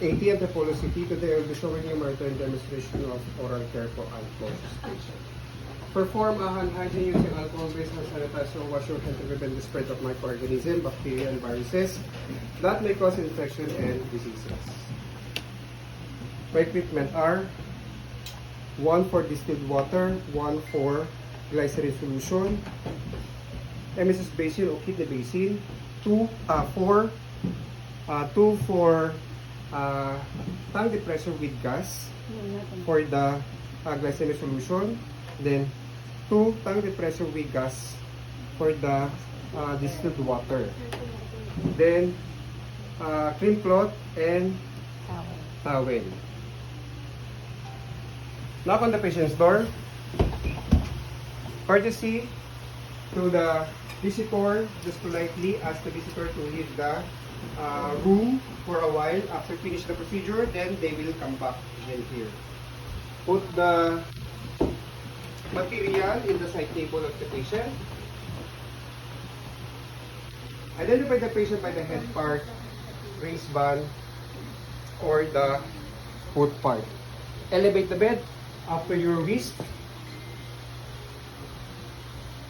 AT Antipolo City. Today I will be showing you my turn demonstration of oral care for alcohol-positive patient. Perform a hand hygiene using alcohol-based hand sanitizer or wash your hand to prevent the spread of microorganisms, bacteria, and viruses that may cause infection and diseases. My equipment are 1 for distilled water, 1 for glycerin solution, MSS basin o kidney basin, 2 for tongue depressor with gas for the glycerin solution, then 2 tongue depressor with gas for the distilled water, then clean cloth and towel. Knock on the patient's door. Courtesy to the visitor, just politely ask the visitor to leave the room for a while. After finish the procedure, then they will come back again here. Put the material in the side table of the patient. Identify the patient by the head part, waistband, or the foot part. Elevate the bed after your wrist.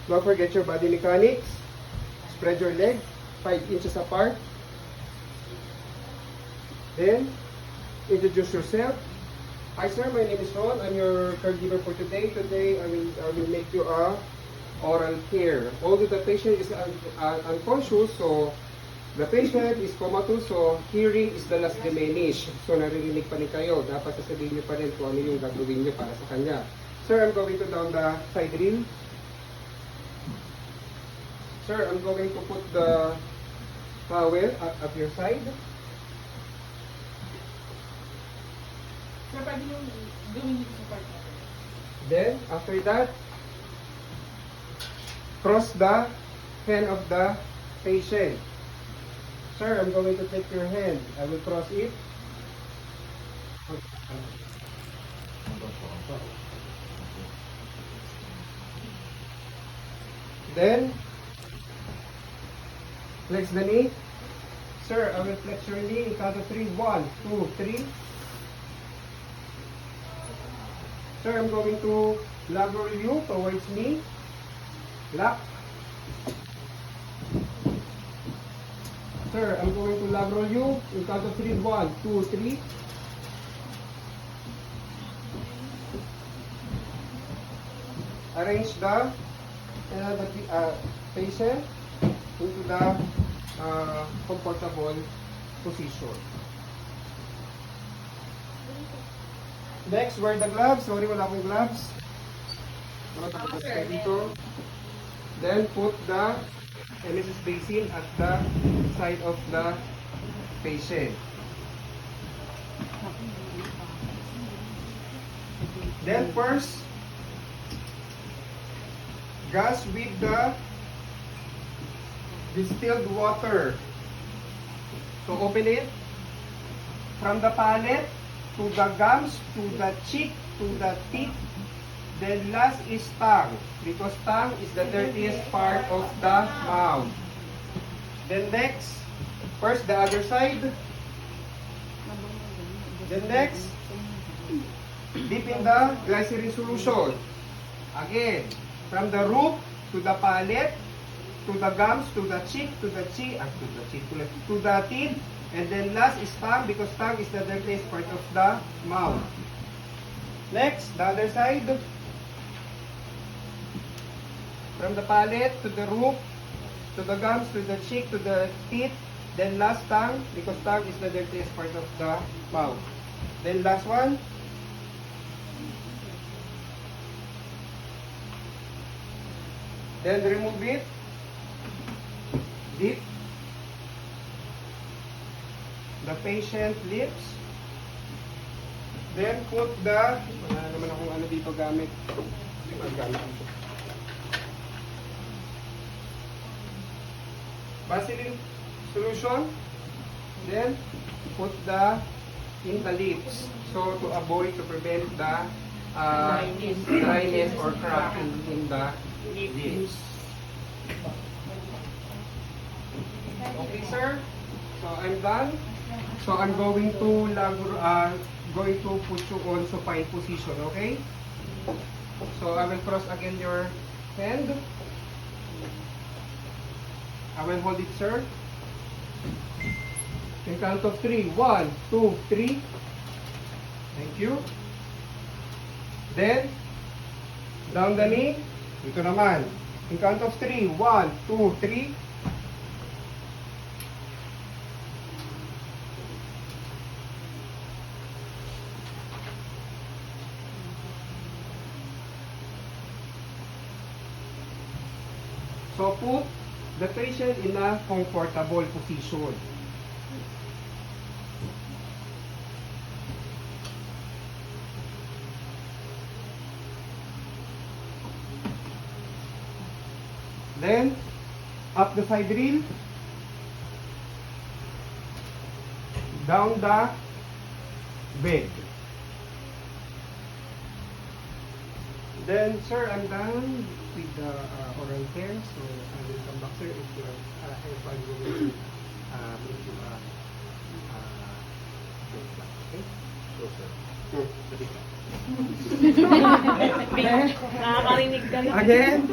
Don't forget your body mechanics. Spread your leg 5 inches apart. Then, introduce yourself. Hi sir, my name is Ron. I'm your caregiver for today. Today, I will make you a oral care. Although the patient is unconscious, so the patient is comatose, so hearing is the last diminish. So naririnig pa rin kayo. Dapat sasabihin niyo pa rin kung ano yung gagawin niyo para sa kanya. Sir, I'm going to down the side rail. Sir, I'm going to put the towel at your side. Sir, pwede yung gawin dito sa part na. Then, after that, cross the hand of the patient. Sir, I'm going to take your hand. I will cross it. Then, flex the knee. Sir, I will flex your knee. Count of 3. 1, 2, 3. Sir, I'm going to lateral you towards me. Lock. Sir, I'm going to lateral you. In count of 3. 1, 2, 3. Arrange the patient into the comfortable position. Next, wear the gloves. Sorry, wala akong gloves. Dito. Then, put the MSS basin at the side of the patient. Then, first, gas with the distilled water. So, open it from the palate to the gums, to the cheek, to the teeth. Then last is tongue, because tongue is the dirtiest part of the mouth. Then next, first the other side. Then next, dip in the glycerin solution. Again, from the root to the palate, to the gums, to the cheek, to the teeth, and then last is tongue, because tongue is the dirtiest part of the mouth. Next, the other side. From the palate to the root, to the gums, to the cheek, to the teeth, then last tongue, because tongue is the dirtiest part of the mouth. Then last one. Then remove it. Dip the patient lips. Then put the, wala naman akong ano dito gamit. Vaseline solution. Then put the in the lips. So to avoid, to prevent the dryness or cracking in the lips. Okay, sir. So I'm done. So I'm going to going to put you on supine position, okay? So I will cross again your hand. I will hold it, sir. In count of 3. 1, 2, 3. Thank you. Then, down the knee. Ito naman. In count of 3. 1, 2, 3. So put the patient in a comfortable position. Then, up the side rail, down the bed. Then, sir, I'm done with the oral care, so I will come back, sir, if you are, if I'm going to make you a okay? So, sir. Nakakarinig ka na. Again.